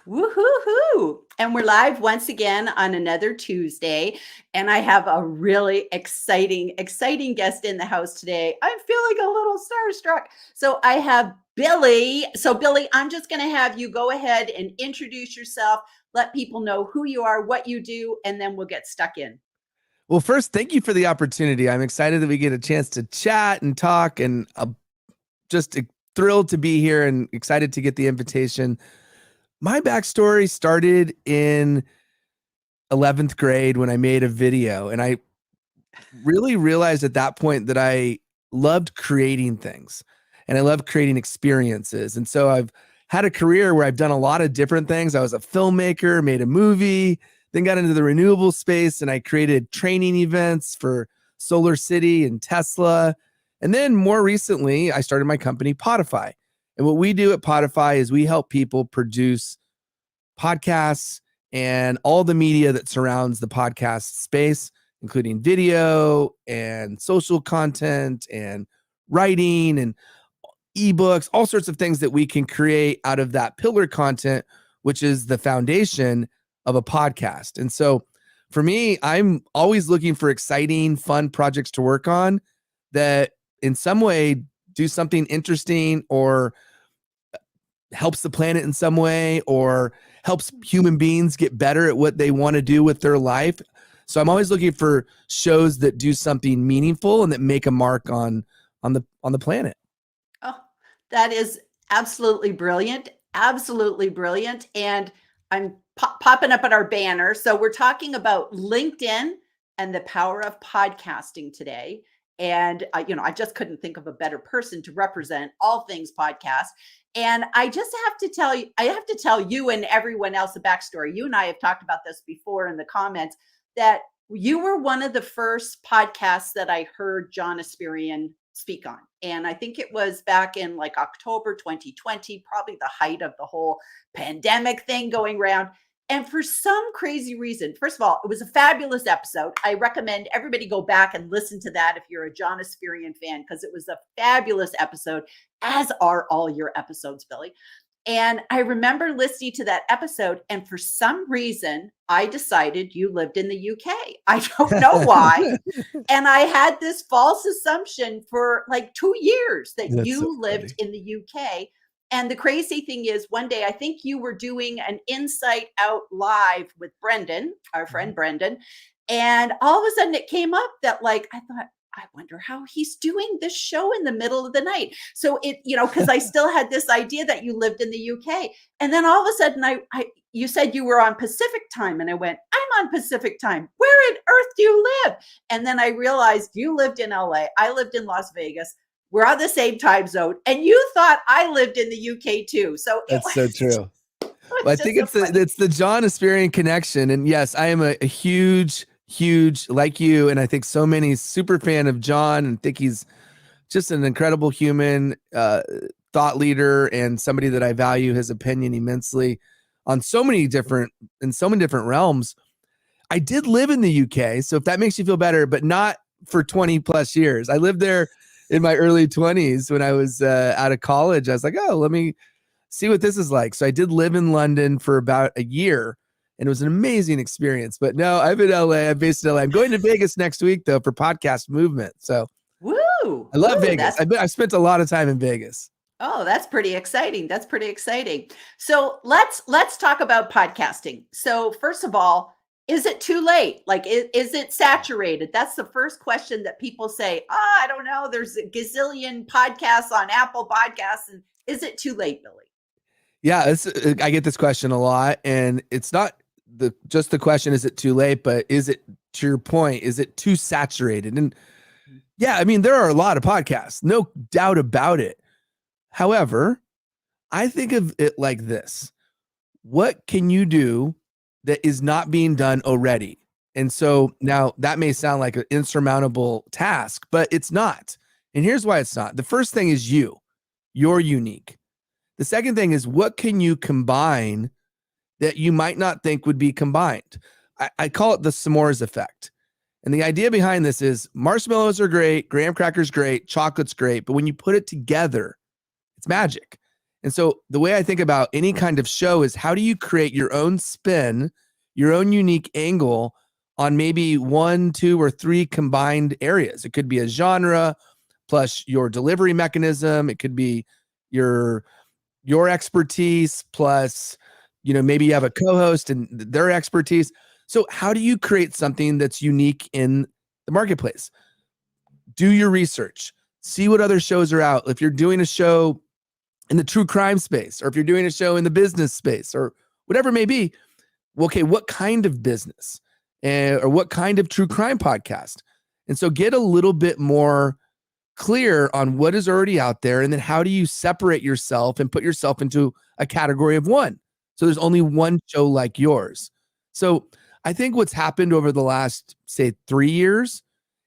Woohoo! And we're live once again on another Tuesday. And I have a really exciting guest in the house today. I'm feeling a little starstruck. So I have Billy. So, Billy, I'm just going to have you go ahead and introduce yourself, let people know who you are, what you do, and then we'll get stuck in. Well, first, thank you for the opportunity. I'm excited that we get a chance to chat and talk, and just thrilled to be here and excited to get the invitation. My backstory started in 11th grade when I made a video, and I really realized at that point that I loved creating things and I loved creating experiences. And so I've had a career where I've done a lot of different things. I was a filmmaker, made a movie, then got into the renewable space, and I created training events for Solar City and Tesla. And then more recently, I started my company, Podify. And what we do at Podify is we help people produce podcasts and all the media that surrounds the podcast space, including video and social content and writing and ebooks, all sorts of things that we can create out of that pillar content, which is the foundation of a podcast. And so for me, I'm always looking for exciting, fun projects to work on that in some way do something interesting or helps the planet in some way or helps human beings get better at what they want to do with their life. So I'm always looking for shows that do something meaningful and that make a mark on the planet. Oh, that is absolutely brilliant. Absolutely brilliant. And I'm popping up at our banner. So we're talking about LinkedIn and the power of podcasting today. And I just couldn't think of a better person to represent all things podcast. And I just have to tell you, I have to tell you and everyone else the backstory. You and I have talked about this before in the comments, that you were one of the first podcasts that I heard John Asperian speak on. And I think it was back in like October 2020, probably the height of the whole pandemic thing going around. And for some crazy reason, first of all, it was a fabulous episode. I recommend everybody go back and listen to that if you're a John Asperian fan, because it was a fabulous episode, as are all your episodes, Billy. And I remember listening to that episode, and for some reason, I decided you lived in the UK. I don't know why. And I had this false assumption for like 2 years that you lived in the UK. And the crazy thing is, one day, I think you were doing an Insight Out live with Brendan, our friend Brendan. And all of a sudden it came up that like, I thought, I wonder how he's doing this show in the middle of the night. So it, because I still had this idea that you lived in the UK. And then all of a sudden you said you were on Pacific time. And I went, I'm on Pacific time. Where on earth do you live? And then I realized you lived in LA. I lived in Las Vegas. We're on the same time zone. And you thought I lived in the UK too. So that's so true. Well, I think it's the John Asperian connection. And yes, I am a huge, like you, and I think so many, super fan of John, and think he's just an incredible human, thought leader, and somebody that I value his opinion immensely on so many different realms. I did live in the UK, so if that makes you feel better, but not for 20 plus years. I lived there in my early 20s when I was out of college. I was like, oh, let me see what this is like. So I did live in London for about a year, and it was an amazing experience. But no, I'm in LA. I'm based in LA. I'm going to Vegas next week, though, for Podcast Movement. So woo! I love Vegas. I spent a lot of time in Vegas. Oh, that's pretty exciting. That's pretty exciting. So let's talk about podcasting. So first of all, is it too late? Like, is it saturated? That's the first question that people say. I don't know. There's a gazillion podcasts on Apple Podcasts. And is it too late, Billy? Yeah, I get this question a lot. And it's not just the question, is it too late? But is it, to your point, is it too saturated? And yeah, I mean, there are a lot of podcasts, no doubt about it. However, I think of it like this. What can you do that is not being done already? And so now that may sound like an insurmountable task, but it's not. And here's why it's not. The first thing is you're unique. The second thing is, what can you combine that you might not think would be combined? I call it the s'mores effect. And the idea behind this is marshmallows are great, graham crackers great, chocolate's great, but when you put it together, it's magic. And so the way I think about any kind of show is, how do you create your own spin, your own unique angle on maybe 1, 2, or 3 combined areas? It could be a genre plus your delivery mechanism. It could be your expertise plus, maybe you have a co-host and their expertise. So how do you create something that's unique in the marketplace? Do your research, see what other shows are out. If you're doing a show in the true crime space, or if you're doing a show in the business space, or whatever it may be, okay, what kind of business or what kind of true crime podcast? And so get a little bit more clear on what is already out there, and then how do you separate yourself and put yourself into a category of one, so there's only one show like yours. So I think what's happened over the last, say, 3 years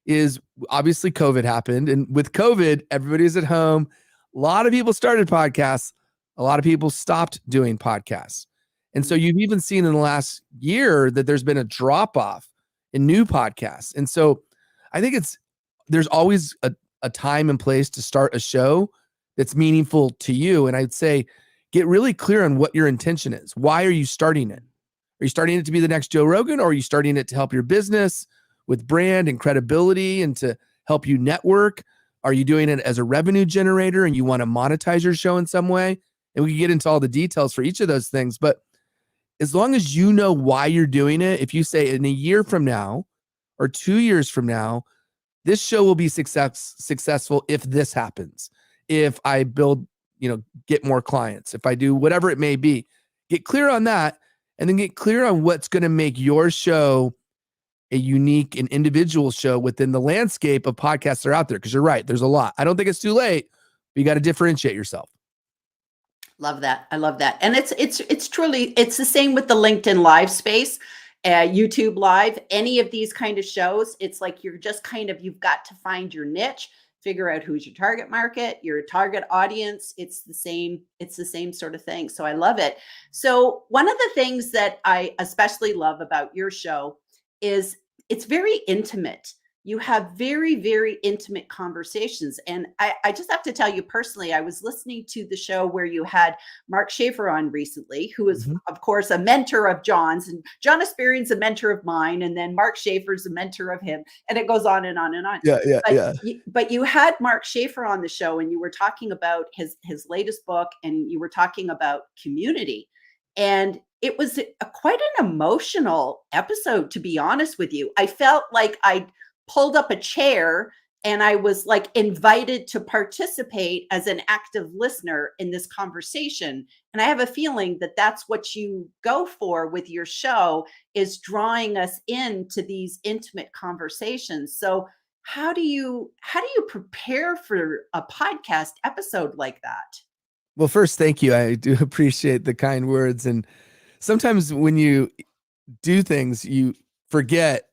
is, obviously COVID happened, and with COVID, everybody's at home. A lot of people started podcasts. A lot of people stopped doing podcasts. And so you've even seen in the last year that there's been a drop off in new podcasts. And so I think there's always a time and place to start a show that's meaningful to you. And I'd say, get really clear on what your intention is. Why are you starting it? Are you starting it to be the next Joe Rogan, or are you starting it to help your business with brand and credibility and to help you network? Are you doing it as a revenue generator and you want to monetize your show in some way? And we can get into all the details for each of those things. But as long as you know why you're doing it, if you say in a year from now or 2 years from now, this show will be successful if this happens, if I build, get more clients, if I do whatever it may be, get clear on that, and then get clear on what's going to make your show a unique and individual show within the landscape of podcasts that are out there. Because you're right, there's a lot. I don't think it's too late, but you got to differentiate yourself. Love that. I love that. And it's truly, it's the same with the LinkedIn Live space, YouTube Live, any of these kind of shows. It's like, you've got to find your niche, figure out who's your target market, your target audience. It's the same sort of thing. So I love it. So one of the things that I especially love about your show is it's very intimate. You have very, very intimate conversations. And I just have to tell you personally, I was listening to the show where you had Mark Schaefer on recently, who is, of course, a mentor of John's, and John Esperian's a mentor of mine. And then Mark Schaefer's a mentor of him. And it goes on and on and on. But you had Mark Schaefer on the show, and you were talking about his latest book, and you were talking about community. And it was quite an emotional episode, to be honest with you. I felt like I pulled up a chair and I was like invited to participate as an active listener in this conversation. And I have a feeling that that's what you go for with your show, is drawing us into these intimate conversations. So how do you prepare for a podcast episode like that? Well, first, thank you. I do appreciate the kind words. And sometimes when you do things, you forget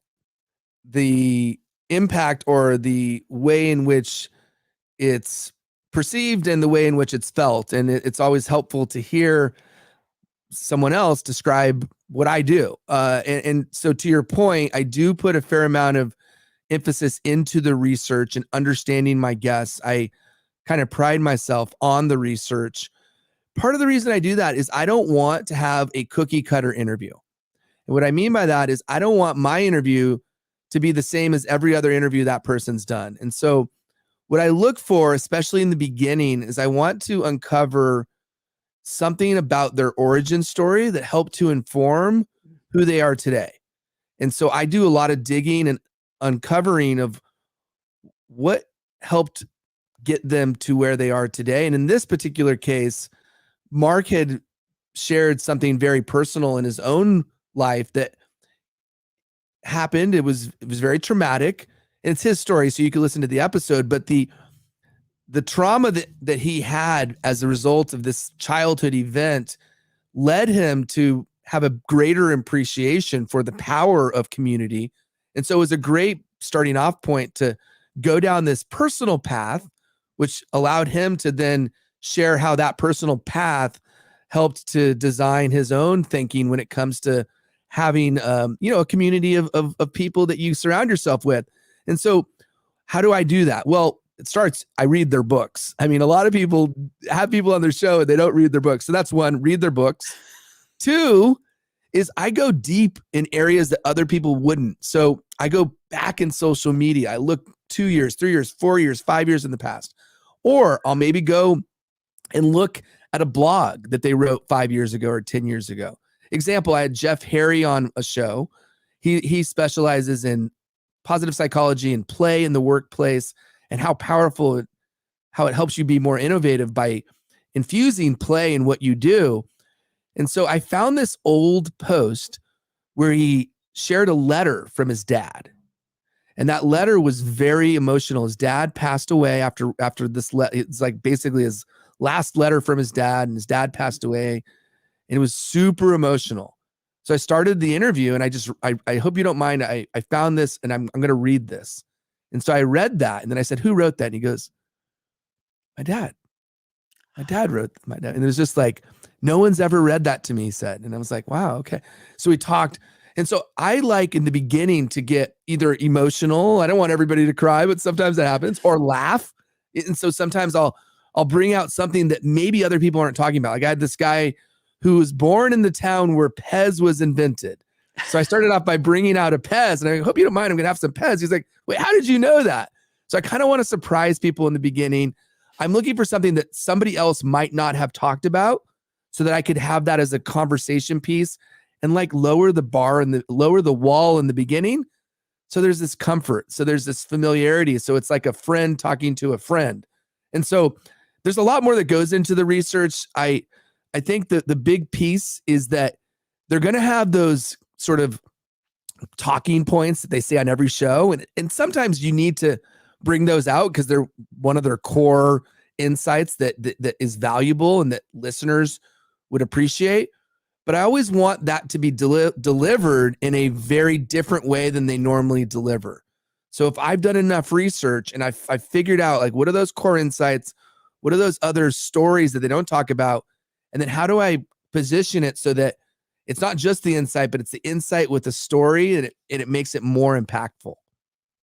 the impact or the way in which it's perceived and the way in which it's felt. And it's always helpful to hear someone else describe what I do. And so to your point, I do put a fair amount of emphasis into the research and understanding my guests. I kind of pride myself on the research. Part of the reason I do that is I don't want to have a cookie cutter interview. And what I mean by that is I don't want my interview to be the same as every other interview that person's done. And so what I look for, especially in the beginning, is I want to uncover something about their origin story that helped to inform who they are today. And so I do a lot of digging and uncovering of what helped get them to where they are today. And in this particular case, Mark had shared something very personal in his own life that happened. It was very traumatic. And it's his story, so you can listen to the episode. But the trauma that he had as a result of this childhood event led him to have a greater appreciation for the power of community. And so it was a great starting off point to go down this personal path, which allowed him to then share how that personal path helped to design his own thinking when it comes to having, a community of people that you surround yourself with. And so how do I do that? Well, it starts, I read their books. I mean, a lot of people have people on their show and they don't read their books. So that's one, read their books. Two is I go deep in areas that other people wouldn't. So I go back in social media. I look 2 years, 3 years, 4 years, 5 years in the past. Or I'll maybe go and look at a blog that they wrote 5 years ago or 10 years ago. Example, I had Jeff Harry on a show. He specializes in positive psychology and play in the workplace and how powerful how it helps you be more innovative by infusing play in what you do. And so I found this old post where he shared a letter from his dad. And that letter was very emotional. His dad passed away after this. It's like basically his last letter from his dad, and his dad passed away. And it was super emotional. So I started the interview, and I hope you don't mind. I found this, and I'm going to read this. And so I read that, and then I said, "Who wrote that?" And he goes, "My dad. My dad wrote my dad." And it was just like, no one's ever read that to me, he said. And I was like, wow, okay. So we talked. And so I like in the beginning to get either emotional. I don't want everybody to cry, but sometimes that happens, or laugh. And so sometimes I'll bring out something that maybe other people aren't talking about. Like I had this guy who was born in the town where Pez was invented. So I started off by bringing out a Pez, and I hope you don't mind, I'm going to have some Pez. He's like, wait, how did you know that? So I kind of want to surprise people in the beginning. I'm looking for something that somebody else might not have talked about so that I could have that as a conversation piece and like lower the bar and lower the wall in the beginning. So there's this comfort. So there's this familiarity. So it's like a friend talking to a friend. And so there's a lot more that goes into the research. I think that the big piece is that they're going to have those sort of talking points that they say on every show. And sometimes you need to bring those out because they're one of their core insights that is valuable and that listeners would appreciate. But I always want that to be delivered in a very different way than they normally deliver. So if I've done enough research and I've figured out like, what are those core insights? What are those other stories that they don't talk about? And then how do I position it so that it's not just the insight, but it's the insight with the story, and it makes it more impactful.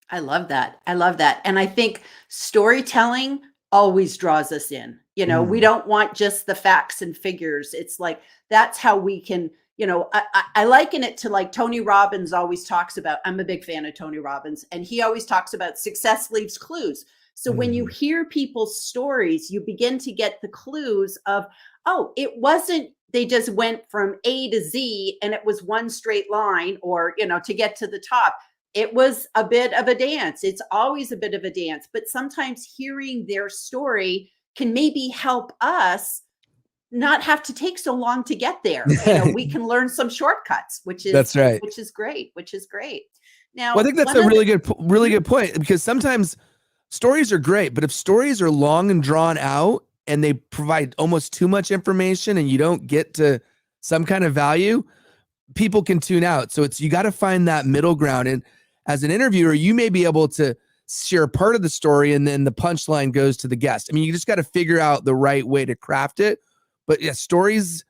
I love that. I love that. And I think storytelling always draws us in. We don't want just the facts and figures. It's like, that's how we can, I liken it to like Tony Robbins always talks about. I'm a big fan of Tony Robbins, and he always talks about success leaves clues. So when you hear people's stories, you begin to get the clues of, oh, it wasn't, they just went from A to Z and it was one straight line, or, to get to the top. It was a bit of a dance. It's always a bit of a dance, but sometimes hearing their story can maybe help us not have to take so long to get there. We can learn some shortcuts, that's right. Which is great. Now, well, I think that's a really good point, because sometimes stories are great, but if stories are long and drawn out and they provide almost too much information and you don't get to some kind of value, people can tune out. So you got to find that middle ground. And as an interviewer, you may be able to share part of the story and then the punchline goes to the guest. I mean, you just got to figure out the right way to craft it. But yeah, stories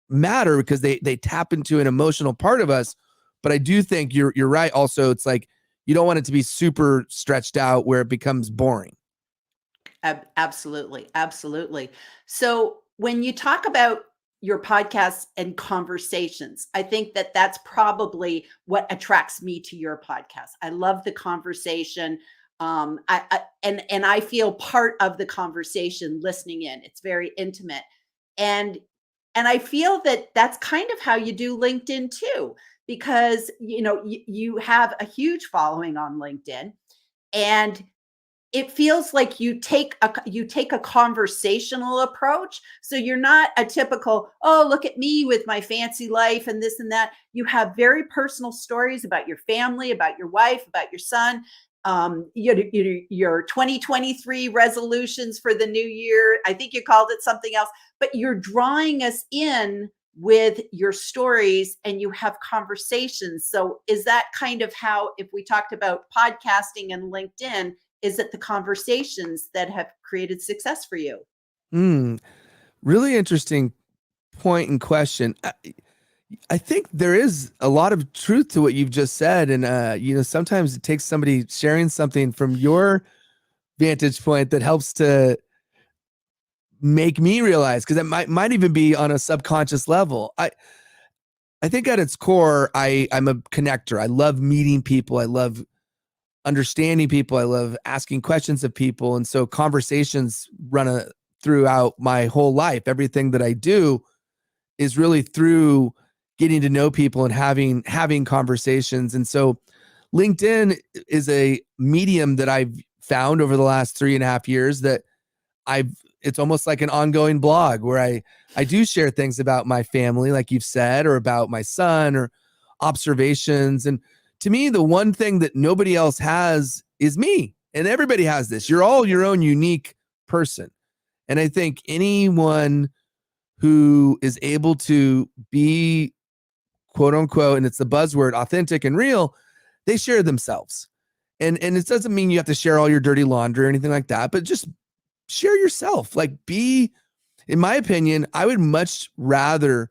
matter because they tap into an emotional part of us. But I do think you're right. Also, it's like you don't want it to be super stretched out where it becomes boring. Absolutely. Absolutely. So when you talk about your podcasts and conversations, I think that that's probably what attracts me to your podcast. I love the conversation. I feel part of the conversation listening in. It's very intimate. And I feel that that's kind of how you do LinkedIn too, because, you have a huge following on LinkedIn, and it feels like you take a conversational approach. So you're not a typical, oh, look at me with my fancy life and this and that. You have very personal stories about your family, about your wife, about your son, your 2023 resolutions for the new year. I think you called it something else, but you're drawing us in with your stories and you have conversations. So is that kind of how, if we talked about podcasting and LinkedIn, is it the conversations that have created success for you? Really interesting point and question. I think there is a lot of truth to what you've just said. And, sometimes it takes somebody sharing something from your vantage point that helps to make me realize, because it might even be on a subconscious level. I think at its core, I'm a connector. I love meeting people. I love understanding people. I love asking questions of people. And so conversations run throughout my whole life. Everything that I do is really through getting to know people and having conversations. And so LinkedIn is a medium that I've found over the last 3.5 years that it's almost like an ongoing blog where I do share things about my family, like you've said, or about my son, or observations. And to me, the one thing that nobody else has is me. And everybody has this. You're all your own unique person. And I think anyone who is able to be, quote unquote, and it's the buzzword, authentic and real, they share themselves. And it doesn't mean you have to share all your dirty laundry or anything like that, but just share yourself. Like, in my opinion, I would much rather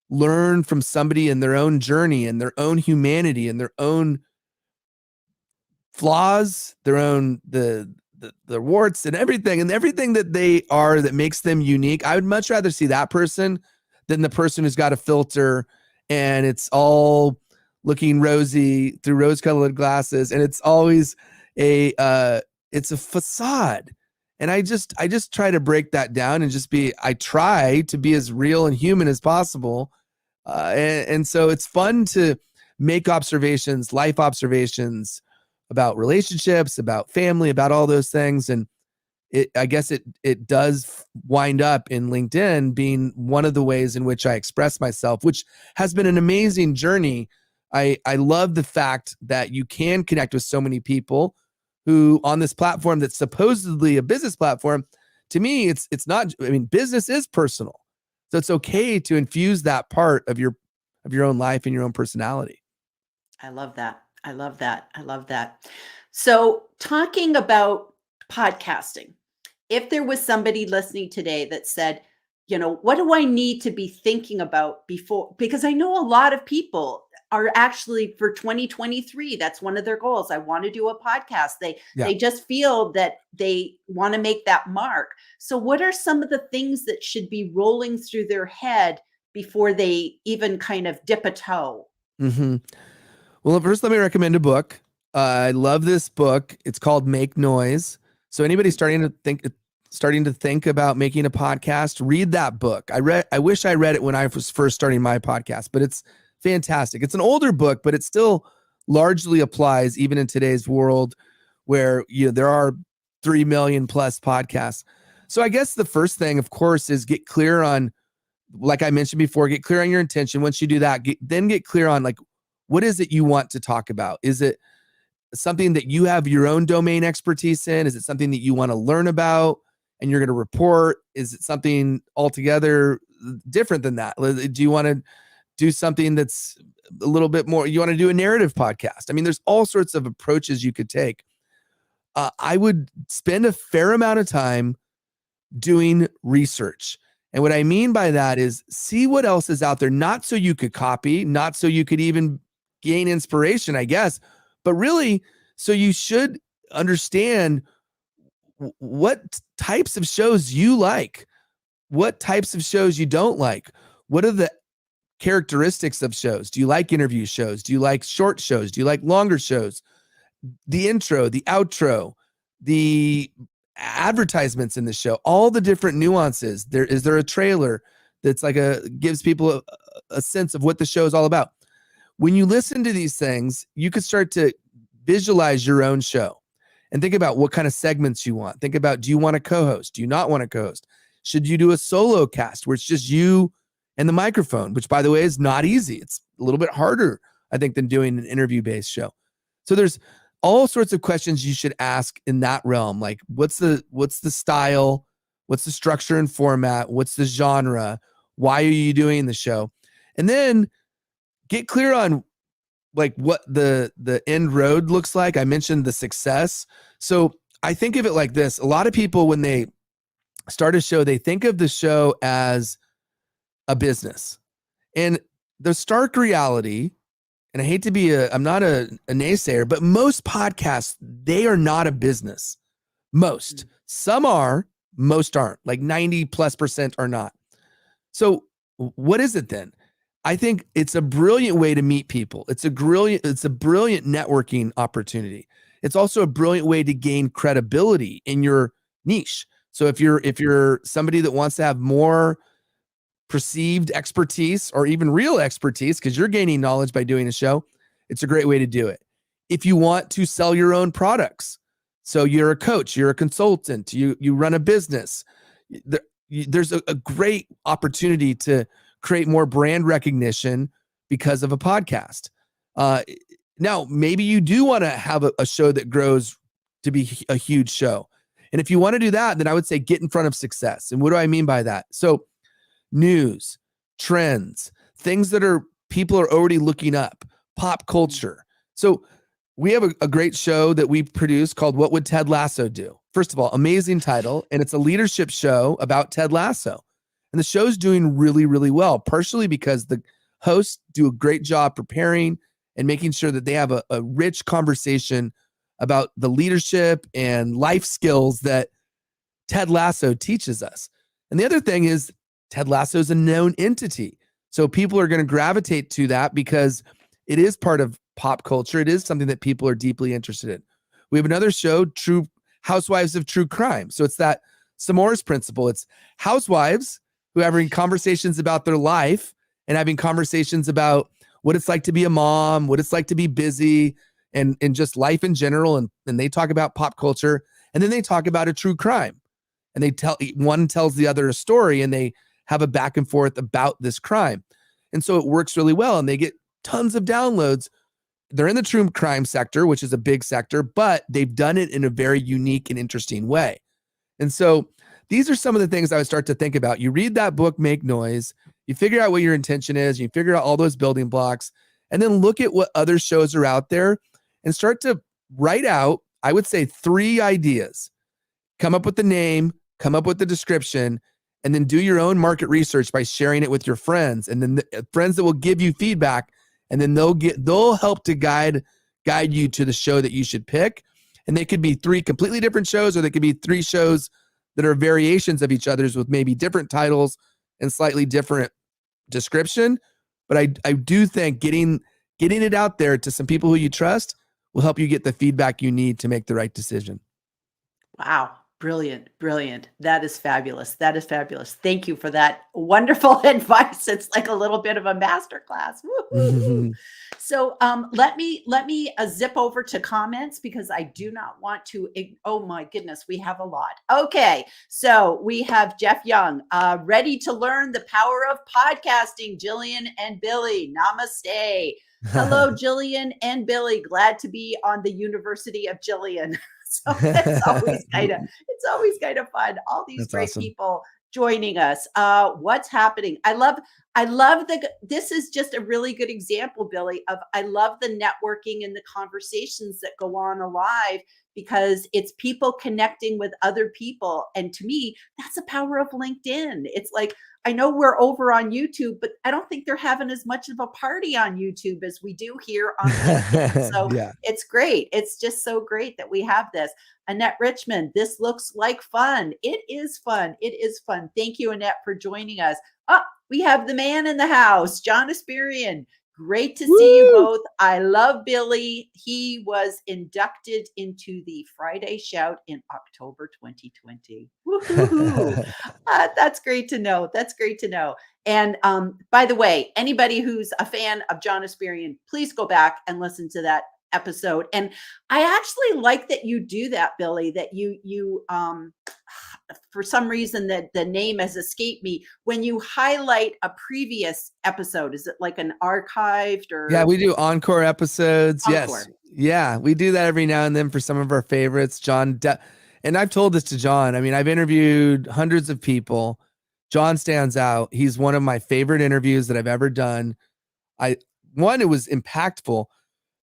learn from somebody in their own journey and their own humanity and their own flaws, their own, the warts and everything that they are that makes them unique. I would much rather see that person than the person who's got a filter and it's all looking rosy through rose-colored glasses, and it's always it's a facade. And I just try to break that down and I try to be as real and human as possible. And so it's fun to make observations, life observations about relationships, about family, about all those things. And I guess it does wind up in LinkedIn being one of the ways in which I express myself, which has been an amazing journey. I love the fact that you can connect with so many people who on this platform that's supposedly a business platform. To me, it's not. I mean, business is personal, so it's okay to infuse that part of your own life and your own personality. I love that. I love that. I love that. So, talking about podcasting, if there was somebody listening today that said, what do I need to be thinking about before? Because I know a lot of people are actually, for 2023, that's one of their goals. I want to do a podcast. They just feel that they want to make that mark. So what are some of the things that should be rolling through their head before they even kind of dip a toe? Mm-hmm. Well, first, let me recommend a book. I love this book. It's called Make Noise. So anybody starting to think about making a podcast, read that book. I wish I read it when I was first starting my podcast, but it's fantastic. It's an older book, but it still largely applies even in today's world where there are 3 million plus podcasts. So I guess the first thing, of course, is get clear on, like I mentioned before, get clear on your intention. Once you do that, then get clear on, like, what is it you want to talk about? Is it something that you have your own domain expertise in? Is it something that you want to learn about and you're going to report? Is it something altogether different than that? Do you want to do something that's a little bit more, you want to do a narrative podcast? I mean, there's all sorts of approaches you could take. I would spend a fair amount of time doing research. And what I mean by that is see what else is out there, not so you could copy, not so you could even gain inspiration, I guess, but really so you should understand what types of shows you like, what types of shows you don't like, what are the characteristics of shows. Do you like interview shows? Do you like short shows? Do you like longer shows? The intro, the outro, the advertisements in the show, all the different nuances. Is there a trailer that's like gives people a sense of what the show is all about? When you listen to these things, you could start to visualize your own show and think about what kind of segments you want. Think about, do you want a co-host? Do you not want a co-host? Should you do a solo cast where it's just you and the microphone, which, by the way, is not easy. It's a little bit harder, I think, than doing an interview-based show. So there's all sorts of questions you should ask in that realm. Like, what's the style? What's the structure and format? What's the genre? Why are you doing the show? And then get clear on like what the end road looks like. I mentioned the success. So I think of it like this. A lot of people, when they start a show, they think of the show as a business. And the stark reality, and I hate to I'm not a naysayer, but most podcasts, they are not a business. Most. Some are, most aren't. Like 90+% are not. So what is it then? I think it's a brilliant way to meet people. It's a brilliant networking opportunity. It's also a brilliant way to gain credibility in your niche. So if you're somebody that wants to have more perceived expertise or even real expertise, because you're gaining knowledge by doing a show, it's a great way to do it. If you want to sell your own products, so you're a coach, you're a consultant, you run a business, there's a great opportunity to create more brand recognition because of a podcast. Now, maybe you do want to have a show that grows to be a huge show. And if you want to do that, then I would say get in front of success. And what do I mean by that? So news, trends, things that people are already looking up, pop culture. So we have a great show that we produce called What Would Ted Lasso Do? First of all, amazing title. And it's a leadership show about Ted Lasso. And the show's doing really, really well, partially because the hosts do a great job preparing and making sure that they have a rich conversation about the leadership and life skills that Ted Lasso teaches us. And the other thing is Ted Lasso is a known entity. So people are going to gravitate to that because it is part of pop culture. It is something that people are deeply interested in. We have another show, True Housewives of True Crime. So it's that Samoa's principle. It's housewives who are having conversations about their life and having conversations about what it's like to be a mom, what it's like to be busy, and just life in general. And they talk about pop culture, and then they talk about a true crime. And one tells the other a story, and they have a back and forth about this crime. And so it works really well, and they get tons of downloads. They're in the true crime sector, which is a big sector, but they've done it in a very unique and interesting way. And so these are some of the things I would start to think about. You read that book, Make Noise, you figure out what your intention is, you figure out all those building blocks, and then look at what other shows are out there and start to write out, I would say, 3 ideas. Come up with the name, come up with the description, and then do your own market research by sharing it with your friends, and then the friends that will give you feedback, and then they'll help to guide you to the show that you should pick. And they could be 3 completely different shows, or they could be 3 shows that are variations of each other's with maybe different titles and slightly different description. But I do think getting it out there to some people who you trust will help you get the feedback you need to make the right decision. Wow. Brilliant. Brilliant. That is fabulous. That is fabulous. Thank you for that wonderful advice. It's like a little bit of a masterclass. Woo-hoo. So let me zip over to comments because I do not want to. Oh my goodness, we have a lot. Okay, so we have Jeff Young, ready to learn the power of podcasting. Gillian and Billy, namaste. Hello, Gillian and Billy. Glad to be on the University of Gillian. So it's always kind of fun. All these That's great awesome. people joining us. What's happening? I love this is just a really good example, Billy, of I love the networking and the conversations that go on live because it's people connecting with other people. And to me, that's the power of LinkedIn. It's like, I know we're over on YouTube, but I don't think they're having as much of a party on YouTube as we do here on LinkedIn. So Yeah. it's great. It's just so great that we have this. Annette Richmond, this looks like fun. It is fun. It is fun. Thank you, Annette, for joining us. Oh, we have the man in the house, John Asperian. Great to see you both. I love Billy. He was inducted into the Friday Shout in October 2020. Woohoo! That's great to know. That's great to know. And by the way, anybody who's a fan of John Asperian, please go back and listen to that episode. And I actually like that you do that, Billy, that you for some reason that the name has escaped me, when you highlight a previous episode. Is it like an archived or? Yeah, we do encore episodes. Encore. Yes. Yeah, we do that every now and then for some of our favorites. John, and I've told this to John. I mean, I've interviewed hundreds of people. John stands out. He's one of my favorite interviews that I've ever done. One, it was impactful,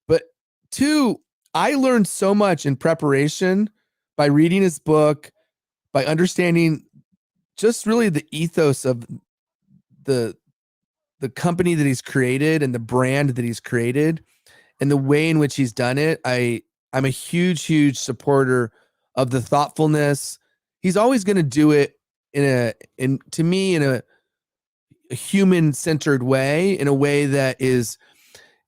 but 2, I learned so much in preparation by reading his book, by understanding just really the ethos of the company that he's created and the brand that he's created and the way in which he's done it. I'm a huge, huge supporter of the thoughtfulness. He's always going to do it in a human-centered way, in a way that is,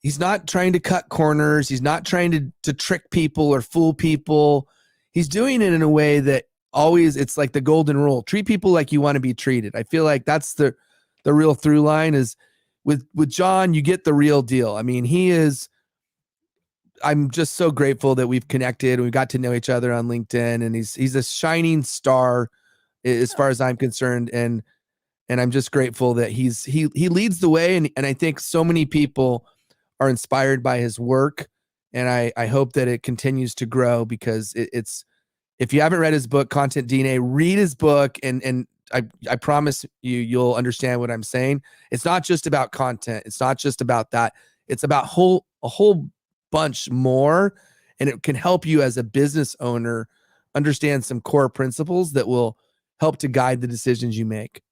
he's not trying to cut corners. He's not trying to trick people or fool people. He's doing it in a way that always, it's like the golden rule. Treat people like you want to be treated. I feel like that's the real through line is with John, you get the real deal. I mean, I'm just so grateful that we've connected and we got to know each other on LinkedIn, and he's a shining star as far as I'm concerned. And I'm just grateful that he leads the way. And I think so many people are inspired by his work. And I hope that it continues to grow, because it's, if you haven't read his book, Content DNA, read his book. And I promise you'll understand what I'm saying. It's not just about content. It's not just about that. It's about a whole bunch more. And it can help you as a business owner understand some core principles that will help to guide the decisions you make.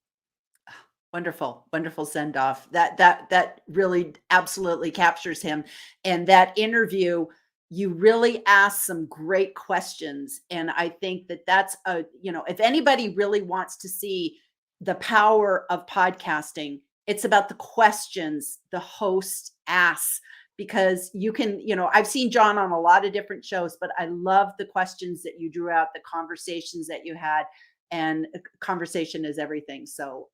Wonderful, wonderful send off. That really absolutely captures him. And that interview, you really asked some great questions. And I think that's if anybody really wants to see the power of podcasting, it's about the questions the host asks, because you can, I've seen John on a lot of different shows, but I love the questions that you drew out, the conversations that you had, and conversation is everything. So,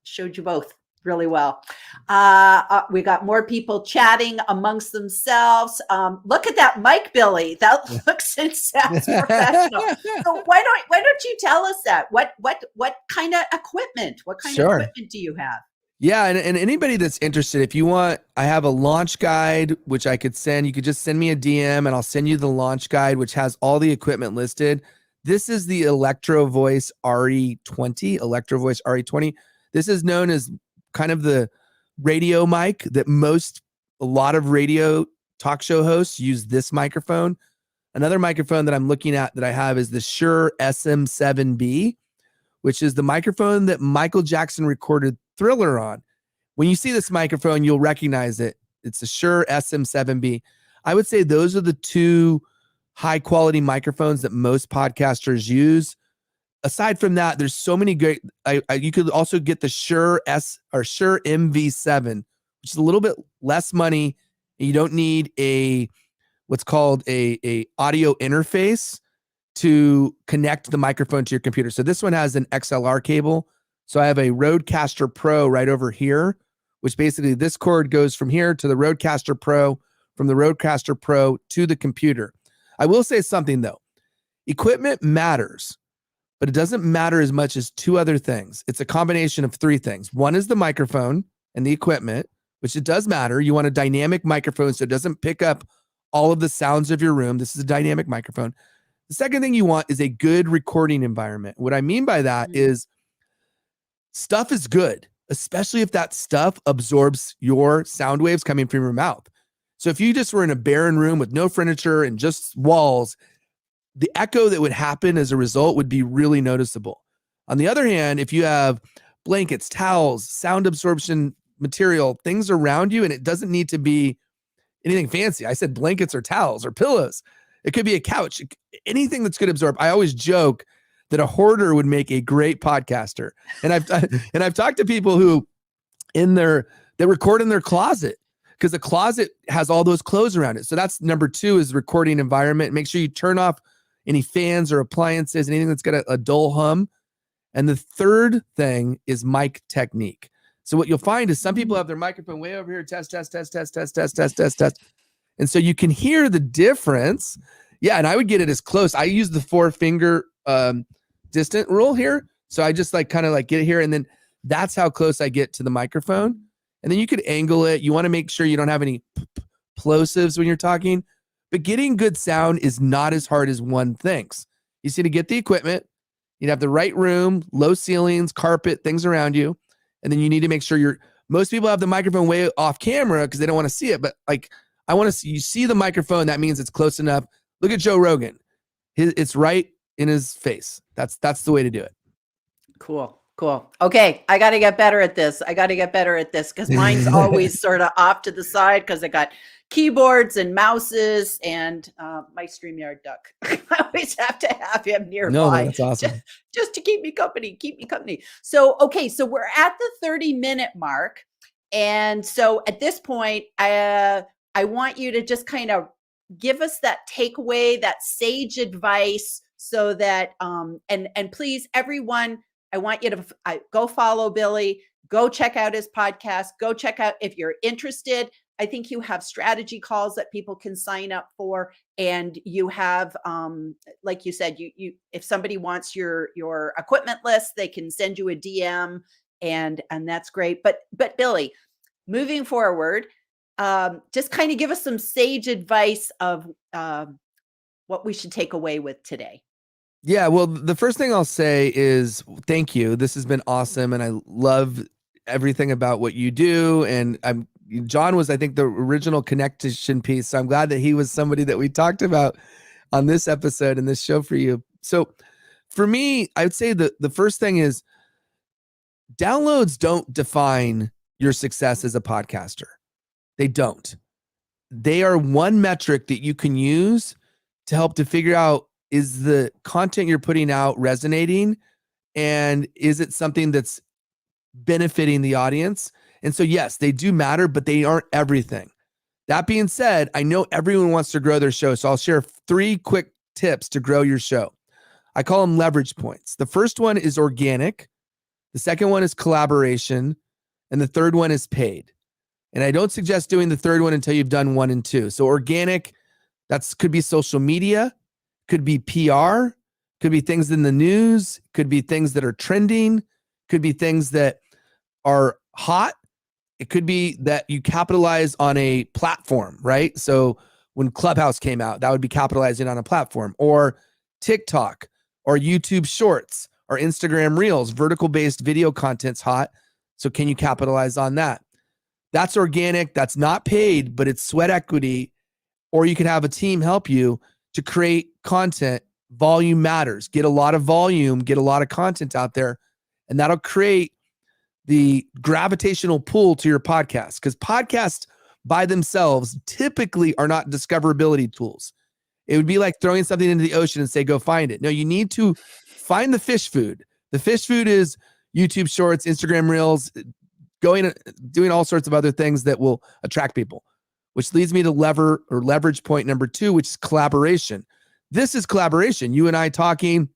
showed you both really well. We got more people chatting amongst themselves. Look at that mic, Billy. That looks and sounds professional. So why don't you tell us that? What kind of equipment? What kind of equipment do you have? Yeah, and anybody that's interested, if you want, I have a launch guide, which I could send. You could just send me a DM and I'll send you the launch guide, which has all the equipment listed. This is the Electro Voice RE20, Electro Voice RE20. This is known as kind of the radio mic that a lot of radio talk show hosts use this microphone. Another microphone that I'm looking at that I have is the Shure SM7B, which is the microphone that Michael Jackson recorded Thriller on. When you see this microphone, you'll recognize it. It's the Shure SM7B. I would say those are the two high quality microphones that most podcasters use. Aside from that, there's so many great. You could also get the Shure Shure MV7, which is a little bit less money. You don't need what's called a audio interface to connect the microphone to your computer. So this one has an XLR cable. So I have a Rodecaster Pro right over here, which basically this cord goes from here to the Rodecaster Pro, from the Rodecaster Pro to the computer. I will say something though. Equipment matters, but it doesn't matter as much as two other things. It's a combination of three things. One is the microphone and the equipment, which it does matter. You want a dynamic microphone so it doesn't pick up all of the sounds of your room. This is a dynamic microphone. The second thing you want is a good recording environment. What I mean by that is stuff is good, especially if that stuff absorbs your sound waves coming from your mouth. So if you just were in a barren room with no furniture and just walls, the echo that would happen as a result would be really noticeable. On the other hand, if you have blankets, towels, sound absorption material, things around you, and it doesn't need to be anything fancy. I said blankets or towels or pillows. It could be a couch, anything that's going to absorb. I always joke that a hoarder would make a great podcaster. And I've talked to people who they record in their closet, because the closet has all those clothes around it. So that's number two, is recording environment. Make sure you turn off any fans or appliances, anything that's got a dull hum. And the third thing is mic technique. So what you'll find is some people have their microphone way over here, test. And so you can hear the difference. Yeah, and I would get it as close. I use the 4-finger distant rule here. So I just kind of get it here, and then that's how close I get to the microphone. And then you could angle it. You want to make sure you don't have any plosives when you're talking. But getting good sound is not as hard as one thinks. You see, to get the equipment, you'd have the right room, low ceilings, carpet, things around you. And then you need to make sure most people have the microphone way off camera because they don't want to see it. But I want to see, you see the microphone, that means it's close enough. Look at Joe Rogan. It's right in his face. That's the way to do it. Cool. Cool. Okay. I got to get better at this. Because mine's always sort of off to the side because I got keyboards and mouses and my StreamYard duck. I always have to have him nearby. No, man, that's awesome. Just to keep me company. So, okay. So we're at the 30-minute mark. And so at this point, I want you to just kind of give us that takeaway, that sage advice so that, and please, everyone, I want you to go follow Billy, go check out his podcast, go check out if you're interested. I think you have strategy calls that people can sign up for. And you have, like you said, you if somebody wants your equipment list, they can send you a DM and that's great. But Billy, moving forward, just kind of give us some sage advice of what we should take away with today. Yeah, well, the first thing I'll say is thank you. This has been awesome, and I love everything about what you do. And John was, I think, the original connection piece. So I'm glad that he was somebody that we talked about on this episode and this show for you. So for me, I would say the first thing is downloads don't define your success as a podcaster. They don't. They are one metric that you can use to help to figure out, is the content you're putting out resonating? And is it something that's benefiting the audience? And so, yes, they do matter, but they aren't everything. That being said, I know everyone wants to grow their show. So I'll share 3 quick tips to grow your show. I call them leverage points. The first one is organic. The second one is collaboration. And the third one is paid. And I don't suggest doing the third one until you've done 1 and 2. So organic, could be social media, could be PR, could be things in the news, could be things that are trending, could be things that are hot. It could be that you capitalize on a platform, right? So when Clubhouse came out, that would be capitalizing on a platform, or TikTok or YouTube Shorts or Instagram Reels, vertical-based video content's hot. So can you capitalize on that? That's organic. That's not paid, but it's sweat equity. Or you can have a team help you to create content. Volume matters. Get a lot of volume, get a lot of content out there, and that'll create the gravitational pull to your podcast. Because podcasts by themselves typically are not discoverability tools. It would be like throwing something into the ocean and say, go find it. No, you need to find the fish food. The fish food is YouTube Shorts, Instagram Reels, doing all sorts of other things that will attract people, which leads me to leverage point number 2, which is collaboration. This is collaboration. You and I talking,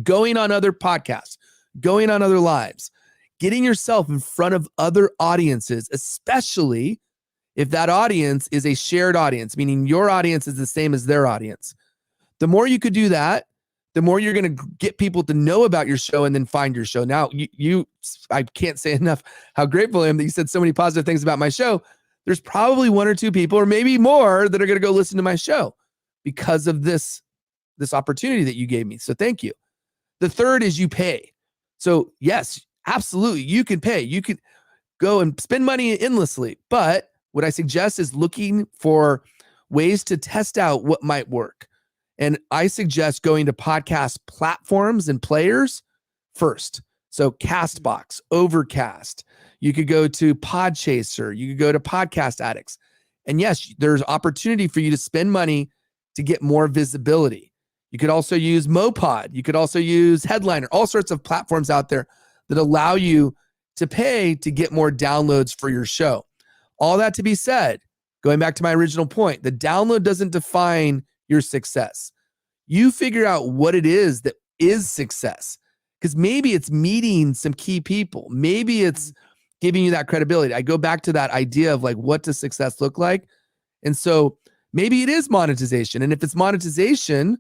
going on other podcasts, going on other lives, getting yourself in front of other audiences, especially if that audience is a shared audience, meaning your audience is the same as their audience. The more you could do that, the more you're going to get people to know about your show and then find your show. Now, I can't say enough how grateful I am that you said so many positive things about my show. There's probably 1 or 2 people, or maybe more, that are going to go listen to my show because of this opportunity that you gave me. So thank you. The third is you pay. So yes, absolutely, you can pay. You can go and spend money endlessly. But what I suggest is looking for ways to test out what might work. And I suggest going to podcast platforms and players first. So Castbox, Overcast. You could go to Podchaser. You could go to Podcast Addicts. And yes, there's opportunity for you to spend money to get more visibility. You could also use Mopod. You could also use Headliner, all sorts of platforms out there that allow you to pay to get more downloads for your show. All that to be said, going back to my original point, the download doesn't define your success. You figure out what it is that is success, because maybe it's meeting some key people. Maybe it's giving you that credibility. I go back to that idea of like, what does success look like? And so maybe it is monetization. And if it's monetization,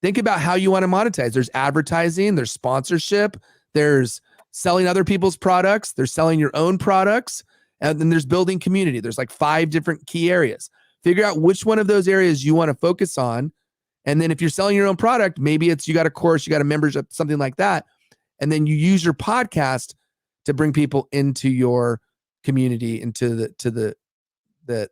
think about how you want to monetize. There's advertising, there's sponsorship, there's selling other people's products, there's selling your own products, and then there's building community. There's like 5 different key areas. Figure out which one of those areas you want to focus on. And then if you're selling your own product, maybe it's you got a course, you got a membership, something like that. And then you use your podcast to bring people into your community, into the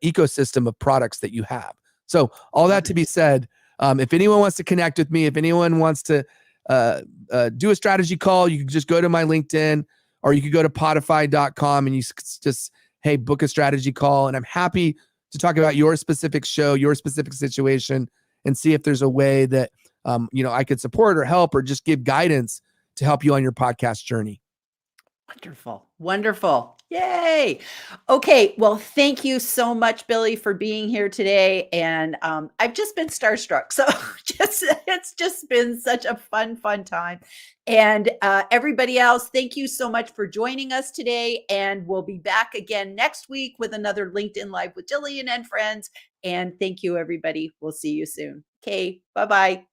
ecosystem of products that you have. So all that to be said, if anyone wants to connect with me, if anyone wants to do a strategy call, you can just go to my LinkedIn, or you could go to podify.com and you just, hey, book a strategy call. And I'm happy to talk about your specific show, your specific situation, and see if there's a way that I could support or help or just give guidance to help you on your podcast journey. Wonderful. Wonderful. Yay. Okay. Well, thank you so much, Billy, for being here today. And I've just been starstruck. So it's just been such a fun time. And everybody else, thank you so much for joining us today. And we'll be back again next week with another LinkedIn Live with Gillian and friends. And thank you, everybody. We'll see you soon. Okay. Bye-bye.